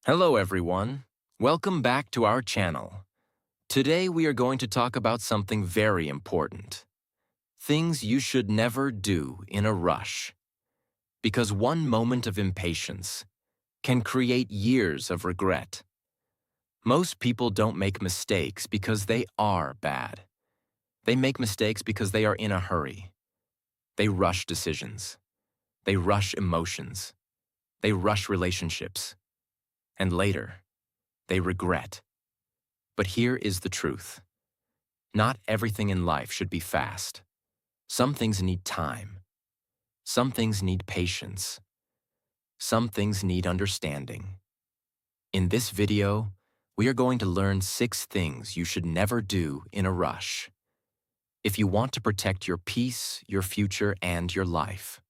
Hello everyone. Welcome back to our channel. Today we are going to talk about something very important. Things you should never do in a rush. Because one moment of impatience can create years of regret. Most people don't make mistakes because they are bad. They make mistakes because they are in a hurry. They rush decisions. They rush emotions. They rush relationships. And later, they regret. But here is the truth. Not everything in life should be fast. Some things need time. Some things need patience. Some things need understanding. In this video, we are going to learn 6 things you should never do in a rush if you want to protect your peace, your future, and your life.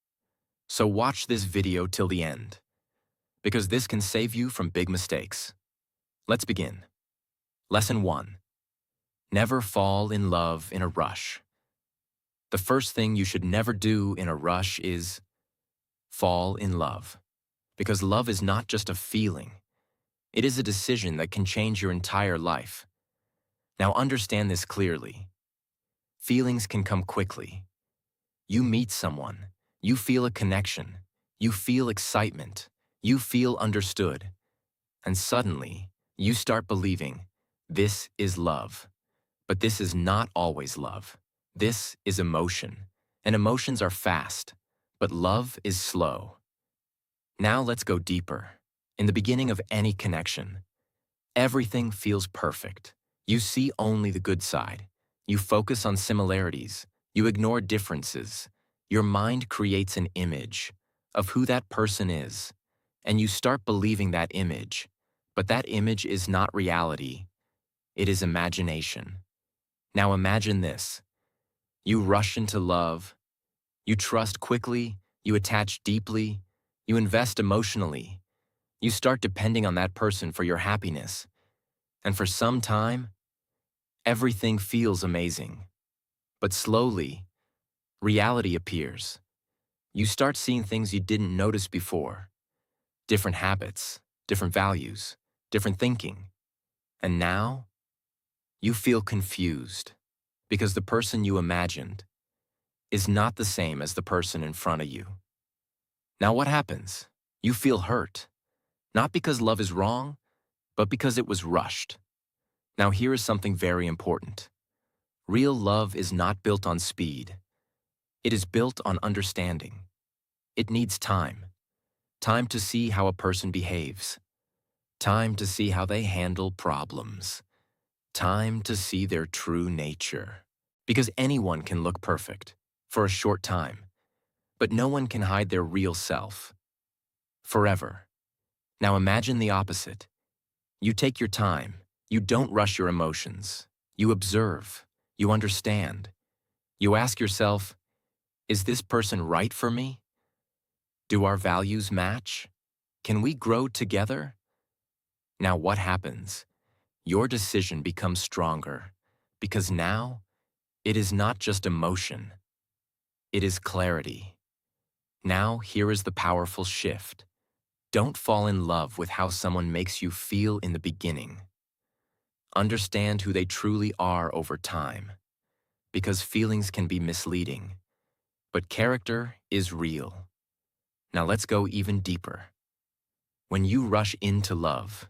So watch this video till the end, because this can save you from big mistakes. Let's begin. Lesson 1. Never fall in love in a rush. The first thing you should never do in a rush is fall in love. Because love is not just a feeling. It is a decision that can change your entire life. Now understand this clearly. Feelings can come quickly. You meet someone. You feel a connection. You feel excitement. You feel understood. And suddenly, you start believing, this is love. But this is not always love. This is emotion. And emotions are fast. But love is slow. Now let's go deeper. In the beginning of any connection, everything feels perfect. You see only the good side. You focus on similarities. You ignore differences. Your mind creates an image of who that person is, and you start believing that image. But that image is not reality. It is imagination. Now imagine this. You rush into love. You trust quickly. You attach deeply. You invest emotionally. You start depending on that person for your happiness. And for some time, everything feels amazing. But slowly, reality appears. You start seeing things you didn't notice before. Different habits, different values, different thinking. And now, you feel confused because the person you imagined is not the same as the person in front of you. Now what happens? You feel hurt. Not because love is wrong, but because it was rushed. Now here is something very important. Real love is not built on speed. It is built on understanding. It needs time. Time to see how a person behaves. Time to see how they handle problems. Time to see their true nature. Because anyone can look perfect for a short time, but no one can hide their real self forever. Now imagine the opposite. You take your time. You don't rush your emotions. You observe. You understand. You ask yourself, is this person right for me? Do our values match? Can we grow together? Now what happens? Your decision becomes stronger because now it is not just emotion. It is clarity. Now here is the powerful shift. Don't fall in love with how someone makes you feel in the beginning. Understand who they truly are over time, because feelings can be misleading, but character is real. Now let's go even deeper. When you rush into love,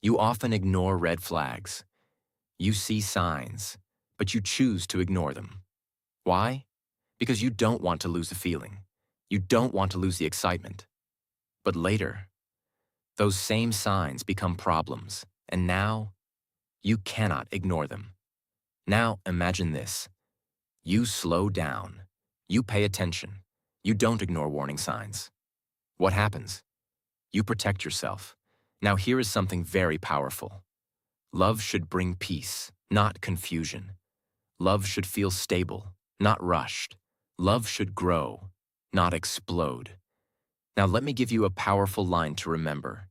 you often ignore red flags. You see signs, but you choose to ignore them. Why? Because you don't want to lose the feeling. You don't want to lose the excitement. But later, those same signs become problems, and now you cannot ignore them. Now imagine this. You slow down. You pay attention. You don't ignore warning signs. What happens? You protect yourself. Now here is something very powerful. Love should bring peace, not confusion. Love should feel stable, not rushed. Love should grow, not explode. Now let me give you a powerful line to remember.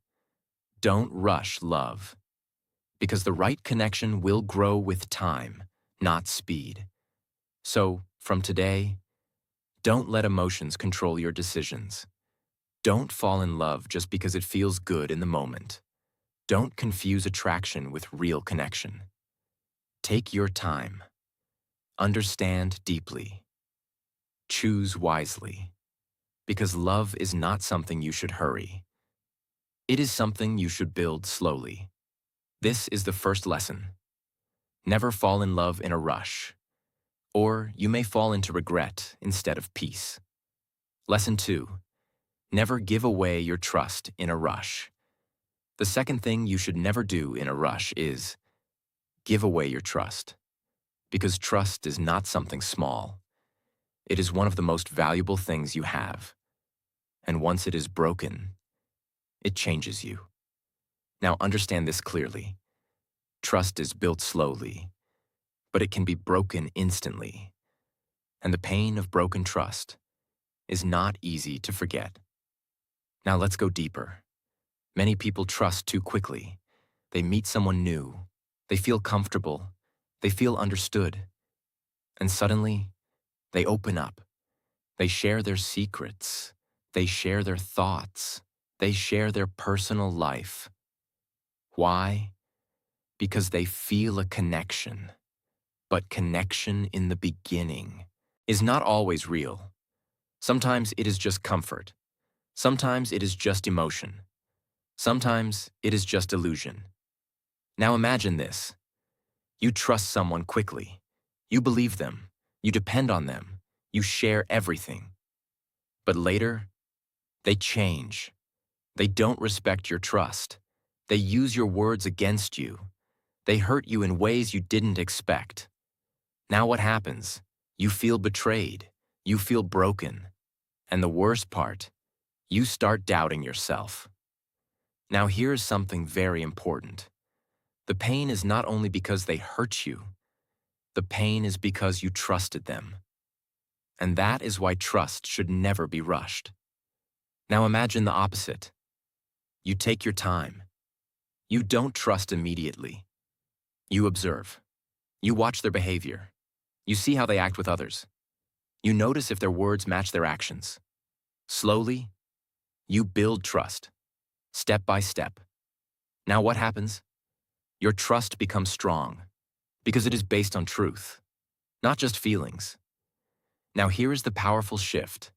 Don't rush love, because the right connection will grow with time, not speed. So, from today, don't let emotions control your decisions. Don't fall in love just because it feels good in the moment. Don't confuse attraction with real connection. Take your time. Understand deeply. Choose wisely. Because love is not something you should hurry. It is something you should build slowly. This is the first lesson. Never fall in love in a rush, or you may fall into regret instead of peace. Lesson 2. Never give away your trust in a rush. The second thing you should never do in a rush is give away your trust. Because trust is not something small. It is one of the most valuable things you have. And once it is broken, it changes you. Now understand this clearly. Trust is built slowly, but it can be broken instantly. And the pain of broken trust is not easy to forget. Now let's go deeper. Many people trust too quickly. They meet someone new. They feel comfortable. They feel understood. And suddenly, they open up. They share their secrets. They share their thoughts. They share their personal life. Why? Because they feel a connection. But connection in the beginning is not always real. Sometimes it is just comfort. Sometimes it is just emotion. Sometimes it is just illusion. Now imagine this. You trust someone quickly. You believe them. You depend on them. You share everything. But later, they change. They don't respect your trust. They use your words against you. They hurt you in ways you didn't expect. Now what happens? You feel betrayed. You feel broken. And the worst part, you start doubting yourself. Now here's something very important. The pain is not only because they hurt you. The pain is because you trusted them. And that is why trust should never be rushed. Now imagine the opposite. You take your time. You don't trust immediately. You observe. You watch their behavior. You see how they act with others. You notice if their words match their actions. Slowly, you build trust, step by step. Now what happens? Your trust becomes strong because it is based on truth, not just feelings. Now here is the powerful shift.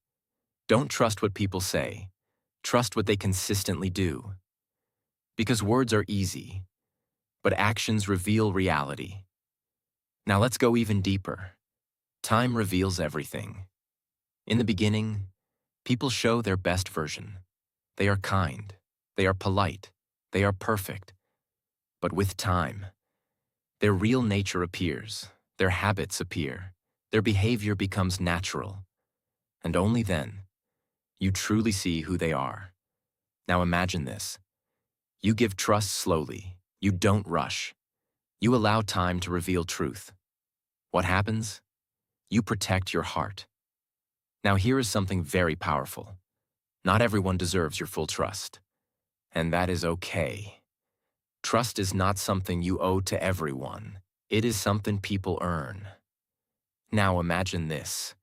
Don't trust what people say. Trust what they consistently do. Because words are easy, but actions reveal reality. Now let's go even deeper. Time reveals everything. In the beginning, people show their best version. They are kind. They are polite. They are perfect. But with time, their real nature appears. Their habits appear. Their behavior becomes natural. And only then, you truly see who they are. Now imagine this. You give trust slowly. You don't rush. You allow time to reveal truth. What happens? You protect your heart. Now here is something very powerful. Not everyone deserves your full trust. And that is okay. Trust is not something you owe to everyone. It is something people earn. Now imagine this.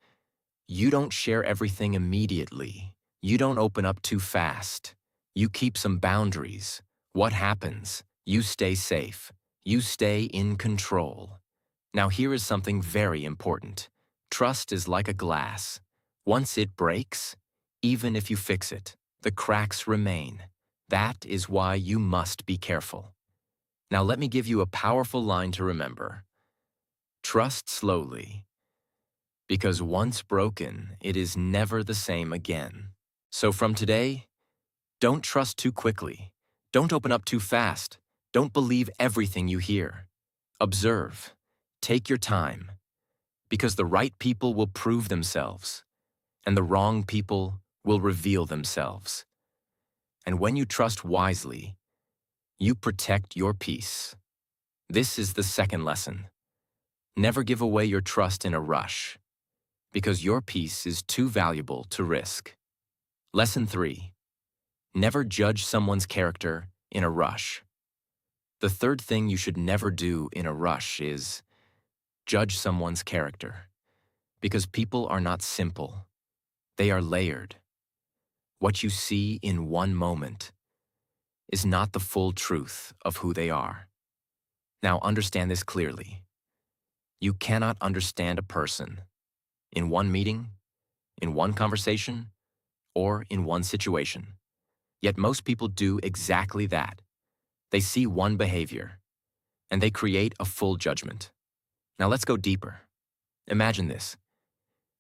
You don't share everything immediately. You don't open up too fast. You keep some boundaries. What happens? You stay safe. You stay in control. Now here is something very important. Trust is like a glass. Once it breaks, even if you fix it, the cracks remain. That is why you must be careful. Now let me give you a powerful line to remember. Trust slowly. Because once broken, it is never the same again. So from today, don't trust too quickly. Don't open up too fast. Don't believe everything you hear. Observe. Take your time. Because the right people will prove themselves, and the wrong people will reveal themselves. And when you trust wisely, you protect your peace. This is the second lesson. Never give away your trust in a rush, because your peace is too valuable to risk. Lesson 3. Never judge someone's character in a rush. The third thing you should never do in a rush is judge someone's character, because people are not simple. They are layered. What you see in one moment is not the full truth of who they are. Now understand this clearly. You cannot understand a person in one meeting, in one conversation, or in one situation. Yet most people do exactly that. They see one behavior, and they create a full judgment. Now let's go deeper. Imagine this.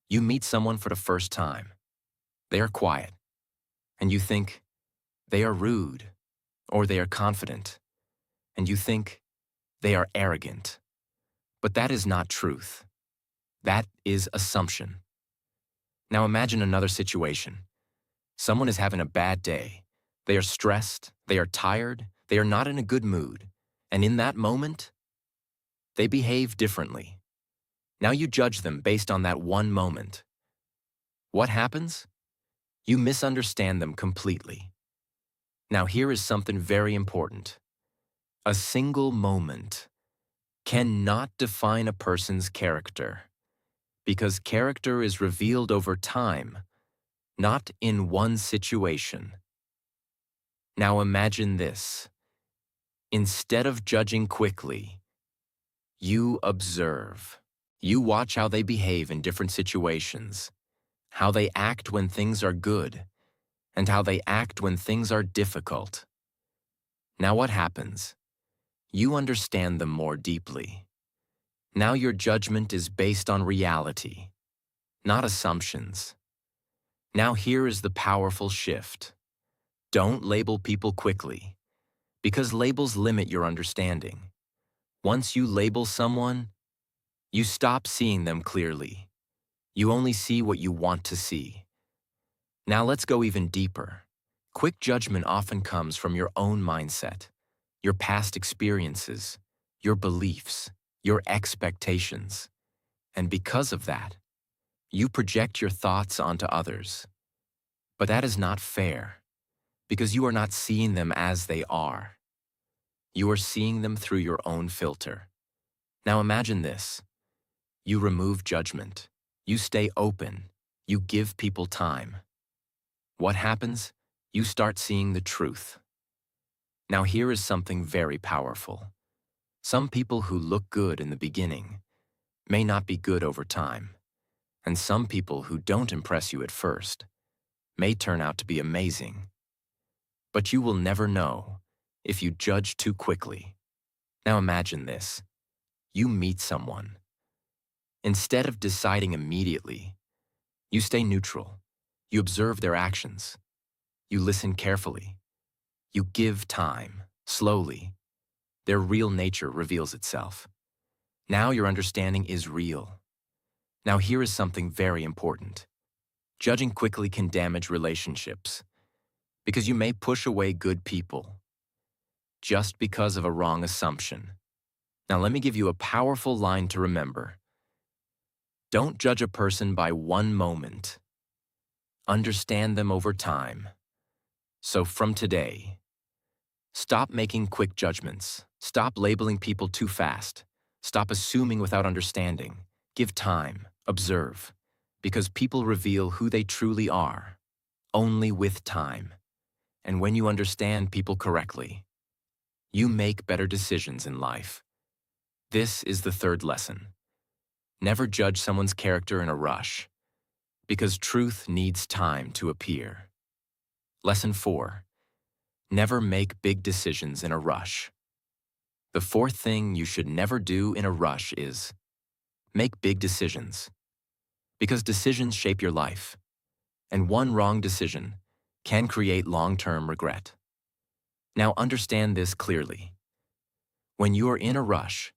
You meet someone for the first time. They are quiet, and you think they are rude, or they are confident, and you think they are arrogant. But that is not truth. That is assumption. Now imagine another situation. Someone is having a bad day. They are stressed, they are tired, they are not in a good mood. And in that moment, they behave differently. Now you judge them based on that one moment. What happens? You misunderstand them completely. Now here is something very important. A single moment cannot define a person's character, because character is revealed over time, not in one situation. Now imagine this. Instead of judging quickly, you observe. You watch how they behave in different situations, how they act when things are good, and how they act when things are difficult. Now what happens? You understand them more deeply. Now your judgment is based on reality, not assumptions. Now here is the powerful shift. Don't label people quickly, because labels limit your understanding. Once you label someone, you stop seeing them clearly. You only see what you want to see. Now let's go even deeper. Quick judgment often comes from your own mindset, your past experiences, your beliefs, your expectations. And because of that, you project your thoughts onto others. But that is not fair, because you are not seeing them as they are. You are seeing them through your own filter. Now imagine this. You remove judgment. You stay open. You give people time. What happens? You start seeing the truth. Now here is something very powerful. Some people who look good in the beginning may not be good over time, and some people who don't impress you at first may turn out to be amazing. But you will never know if you judge too quickly. Now imagine this. You meet someone. Instead of deciding immediately, you stay neutral. You observe their actions. You listen carefully. You give time, slowly. Their real nature reveals itself. Now your understanding is real. Now here is something very important. Judging quickly can damage relationships, because you may push away good people just because of a wrong assumption. Now let me give you a powerful line to remember. Don't judge a person by one moment. Understand them over time. So from today, stop making quick judgments. Stop labeling people too fast. Stop assuming without understanding. Give time. Observe. Because people reveal who they truly are, only with time. And when you understand people correctly, you make better decisions in life. This is the third lesson. Never judge someone's character in a rush, because truth needs time to appear. Lesson 4. Never make big decisions in a rush. The fourth thing you should never do in a rush is make big decisions, because decisions shape your life, and one wrong decision can create long-term regret. Now understand this clearly. When you are in a rush,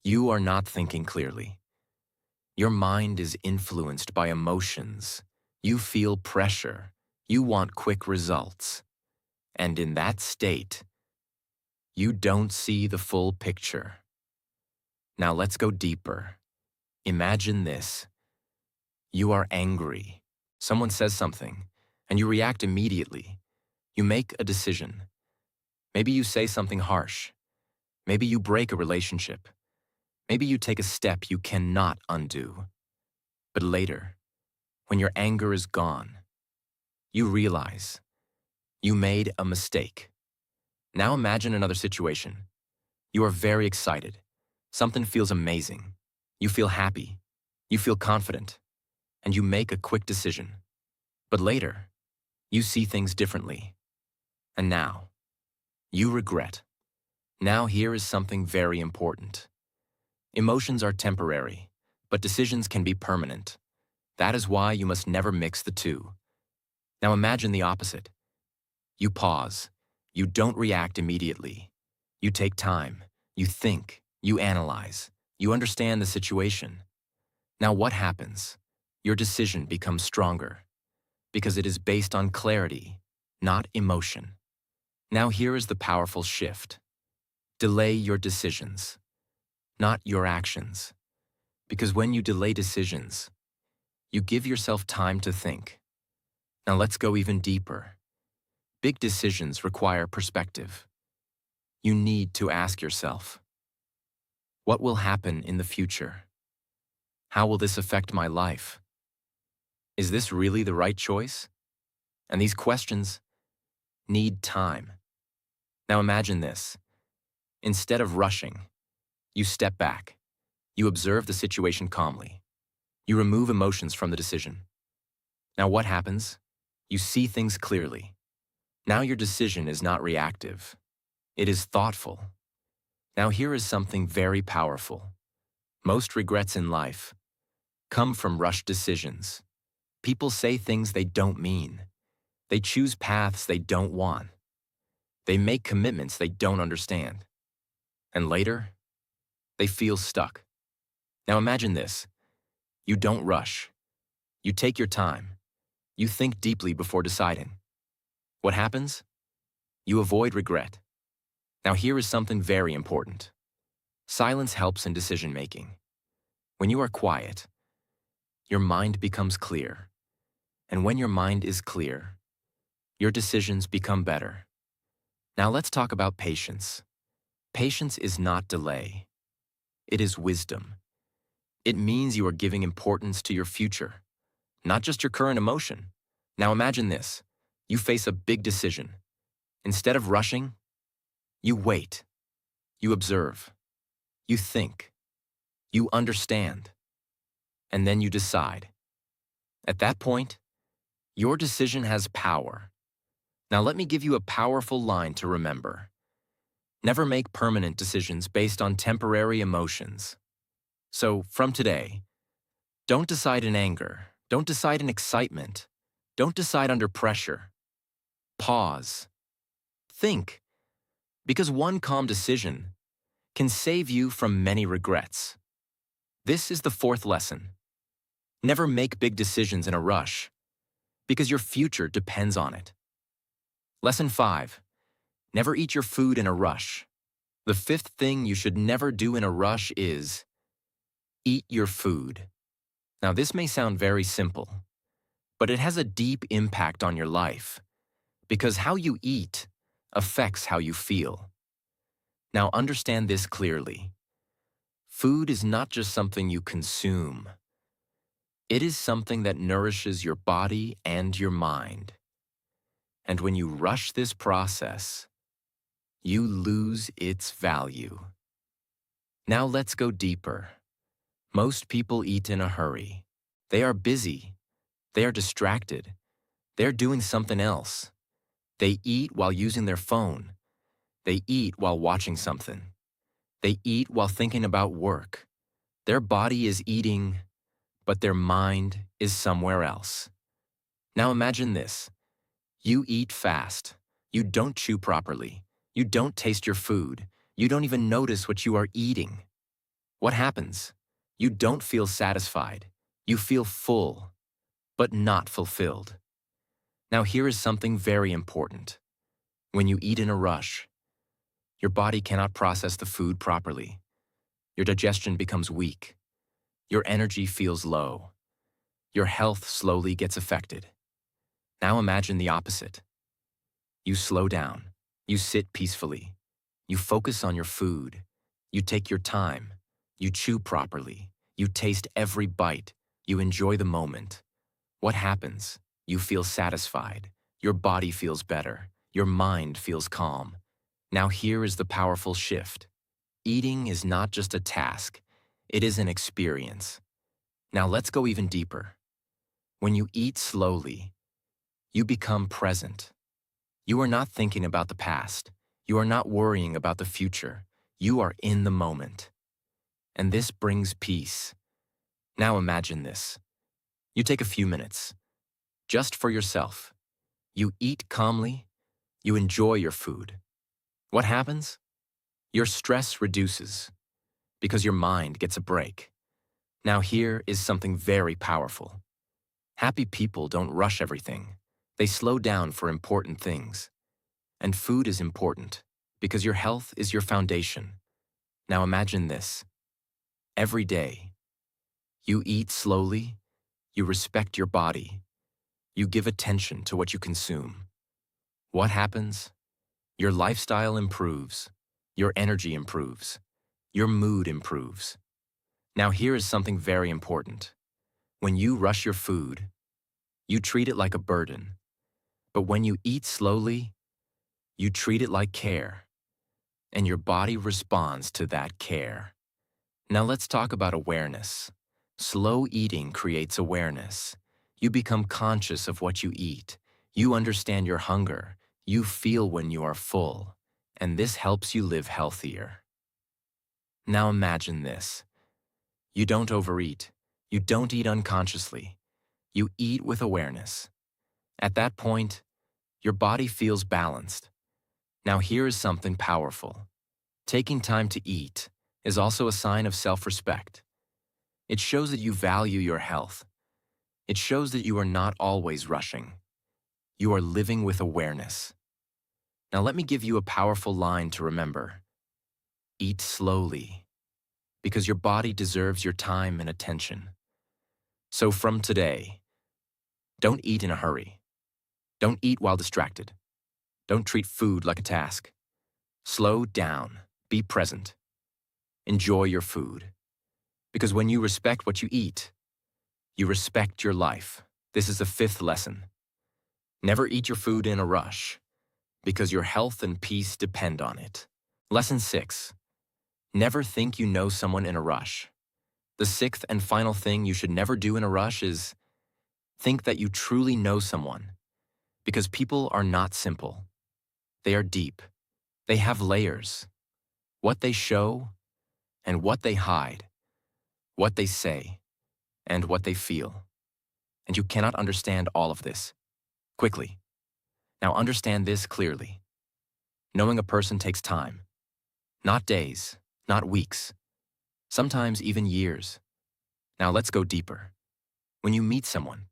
you are not thinking clearly. Your mind is influenced by emotions. You feel pressure. You want quick results. And in that state, you don't see the full picture. Now let's go deeper. Imagine this. You are angry. Someone says something, and you react immediately. You make a decision. Maybe you say something harsh. Maybe you break a relationship. Maybe you take a step you cannot undo. But later, when your anger is gone, you realize you made a mistake. Now imagine another situation. You are very excited. Something feels amazing. You feel happy. You feel confident. And you make a quick decision. But later, you see things differently. And now, you regret. Now here is something very important. Emotions are temporary, but decisions can be permanent. That is why you must never mix the two. Now imagine the opposite. You pause. You don't react immediately. You take time. You think. You analyze. You understand the situation. Now what happens? Your decision becomes stronger because it is based on clarity, not emotion. Now here is the powerful shift. Delay your decisions, not your actions. Because when you delay decisions, you give yourself time to think. Now let's go even deeper. Big decisions require perspective. You need to ask yourself, what will happen in the future? How will this affect my life? Is this really the right choice? And these questions need time. Now imagine this. Instead of rushing, you step back. You observe the situation calmly. You remove emotions from the decision. Now what happens? You see things clearly. Now your decision is not reactive. It is thoughtful. Now here is something very powerful. Most regrets in life come from rushed decisions. People say things they don't mean. They choose paths they don't want. They make commitments they don't understand. And later, they feel stuck. Now imagine this. You don't rush. You take your time. You think deeply before deciding. What happens? You avoid regret. Now here is something very important. Silence helps in decision-making. When you are quiet, your mind becomes clear. And when your mind is clear, your decisions become better. Now let's talk about patience. Patience is not delay. It is wisdom. It means you are giving importance to your future, not just your current emotion. Now imagine this. You face a big decision. Instead of rushing, you wait. You observe. You think. You understand. And then you decide. At that point, your decision has power. Now let me give you a powerful line to remember. Never make permanent decisions based on temporary emotions. So, from today, don't decide in anger. Don't decide in excitement. Don't decide under pressure. Pause. Think. Because one calm decision can save you from many regrets. This is the fourth lesson. Never make big decisions in a rush, because your future depends on it. Lesson 5. Never eat your food in a rush. The fifth thing you should never do in a rush is eat your food. Now this may sound very simple, but it has a deep impact on your life, because how you eat affects how you feel. Now understand this clearly. Food is not just something you consume. It is something that nourishes your body and your mind. And when you rush this process, you lose its value. Now let's go deeper. Most people eat in a hurry. They are busy. They are distracted. They're doing something else. They eat while using their phone. They eat while watching something. They eat while thinking about work. Their body is eating, but their mind is somewhere else. Now imagine this. You eat fast. You don't chew properly. You don't taste your food. You don't even notice what you are eating. What happens? You don't feel satisfied. You feel full, but not fulfilled. Now here is something very important. When you eat in a rush, your body cannot process the food properly. Your digestion becomes weak. Your energy feels low. Your health slowly gets affected. Now imagine the opposite. You slow down. You sit peacefully. You focus on your food. You take your time. You chew properly. You taste every bite. You enjoy the moment. What happens? You feel satisfied. Your body feels better. Your mind feels calm. Now here is the powerful shift. Eating is not just a task, it is an experience. Now let's go even deeper. When you eat slowly, you become present. You are not thinking about the past. You are not worrying about the future. You are in the moment. And this brings peace. Now imagine this. You take a few minutes, just for yourself. You eat calmly. You enjoy your food. What happens? Your stress reduces because your mind gets a break. Now here is something very powerful. Happy people don't rush everything. They slow down for important things. And food is important because your health is your foundation. Now imagine this. Every day, you eat slowly, you respect your body, you give attention to what you consume. What happens? Your lifestyle improves, your energy improves, your mood improves. Now here is something very important. When you rush your food, you treat it like a burden. But when you eat slowly, you treat it like care, and your body responds to that care. Now let's talk about awareness. Slow eating creates awareness. You become conscious of what you eat. You understand your hunger. You feel when you are full. And this helps you live healthier. Now imagine this. You don't overeat. You don't eat unconsciously. You eat with awareness. At that point, your body feels balanced. Now here is something powerful. Taking time to eat is also a sign of self-respect. It shows that you value your health. It shows that you are not always rushing. You are living with awareness. Now let me give you a powerful line to remember. Eat slowly, because your body deserves your time and attention. So from today, don't eat in a hurry. Don't eat while distracted. Don't treat food like a task. Slow down. Be present. Enjoy your food. Because when you respect what you eat, you respect your life. This is the fifth lesson. Never eat your food in a rush, because your health and peace depend on it. Lesson 6. Never think you know someone in a rush. The sixth and final thing you should never do in a rush is think that you truly know someone, because people are not simple. They are deep. They have layers. What they show and what they hide, what they say and what they feel. And you cannot understand all of this quickly. Now understand this clearly. Knowing a person takes time. Not days, not weeks, sometimes even years. Now let's go deeper. When you meet someone,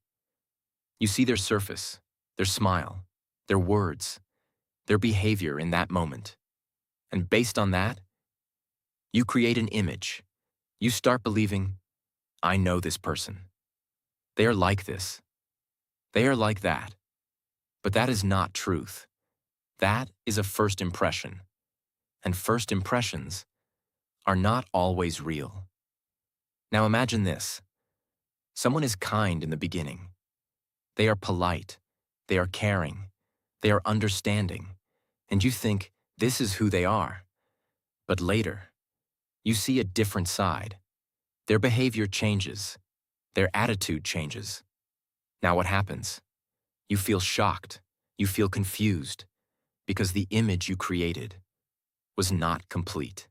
you see their surface, their smile, their words, their behavior in that moment. And based on that, you create an image. You start believing, I know this person. They are like this. They are like that. But that is not truth. That is a first impression. And first impressions are not always real. Now imagine this. Someone is kind in the beginning. They are polite. They are caring. They are understanding. And you think, this is who they are. But later, you see a different side. Their behavior changes. Their attitude changes. Now what happens? You feel shocked. You feel confused. Because the image you created was not complete.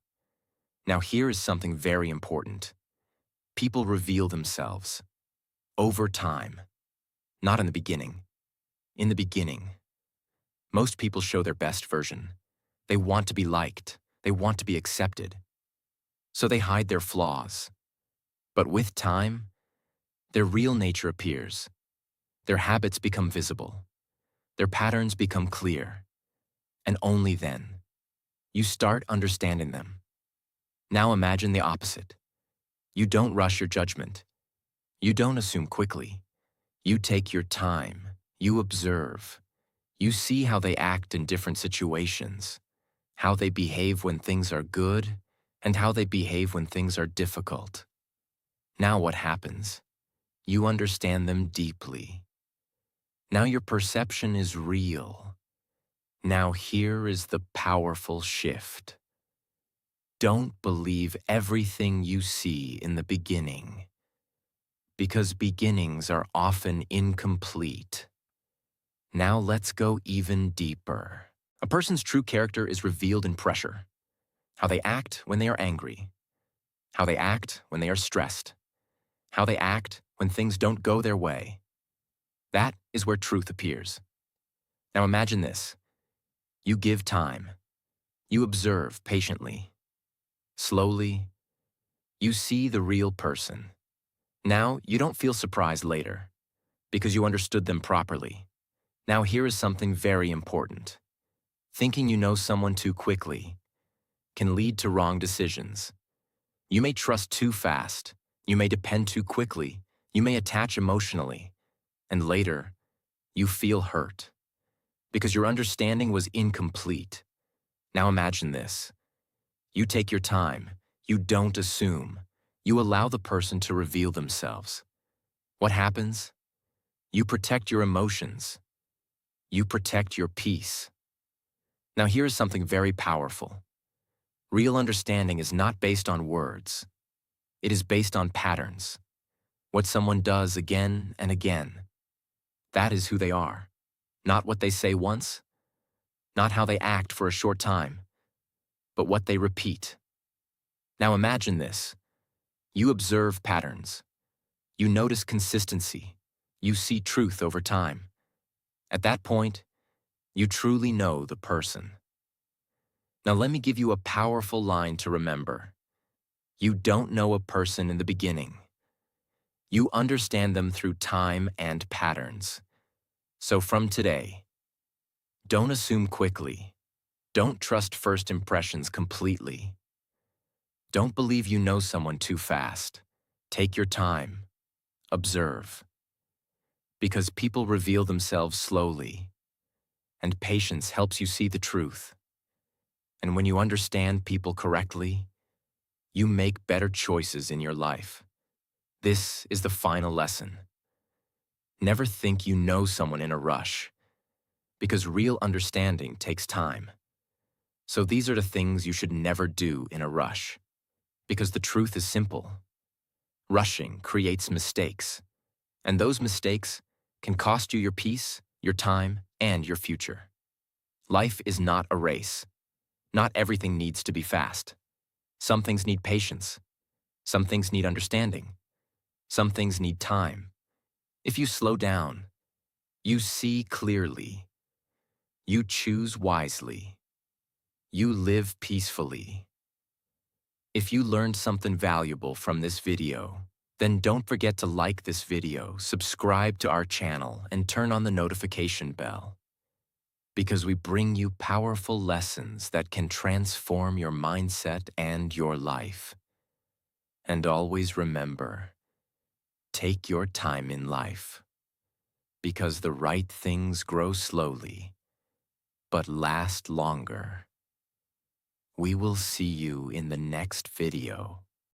Now here is something very important. People reveal themselves over time, not in the beginning. In the beginning, most people show their best version. They want to be liked. They want to be accepted. So they hide their flaws. But with time, their real nature appears. Their habits become visible. Their patterns become clear. And only then, you start understanding them. Now imagine the opposite. You don't rush your judgment. You don't assume quickly. You take your time. You observe. You see how they act in different situations, how they behave when things are good, and how they behave when things are difficult. Now what happens? You understand them deeply. Now your perception is real. Now here is the powerful shift. Don't believe everything you see in the beginning, because beginnings are often incomplete. Now let's go even deeper. A person's true character is revealed in pressure. How they act when they are angry. How they act when they are stressed. How they act when things don't go their way. That is where truth appears. Now imagine this. You give time. You observe patiently. Slowly, you see the real person. Now you don't feel surprised later, because you understood them properly. Now here is something very important. Thinking you know someone too quickly can lead to wrong decisions. You may trust too fast. You may depend too quickly. You may attach emotionally. And later, you feel hurt because your understanding was incomplete. Now imagine this. You take your time. You don't assume. You allow the person to reveal themselves. What happens? You protect your emotions. You protect your peace. Now here is something very powerful. Real understanding is not based on words. It is based on patterns. What someone does again and again. That is who they are. Not what they say once, not how they act for a short time, but what they repeat. Now imagine this. You observe patterns. You notice consistency. You see truth over time. At that point, you truly know the person. Now let me give you a powerful line to remember. You don't know a person in the beginning. You understand them through time and patterns. So from today, don't assume quickly. Don't trust first impressions completely. Don't believe you know someone too fast. Take your time. Observe. Because people reveal themselves slowly, and patience helps you see the truth. And when you understand people correctly, you make better choices in your life. This is the final lesson. Never think you know someone in a rush, because real understanding takes time. So these are the things you should never do in a rush, because the truth is simple. Rushing creates mistakes, and those mistakes can cost you your peace, your time, and your future. Life is not a race. Not everything needs to be fast. Some things need patience. Some things need understanding. Some things need time. If you slow down, you see clearly. You choose wisely. You live peacefully. If you learned something valuable from this video, then don't forget to like this video, subscribe to our channel, and turn on the notification bell. Because we bring you powerful lessons that can transform your mindset and your life. And always remember, take your time in life. Because the right things grow slowly, but last longer. We will see you in the next video.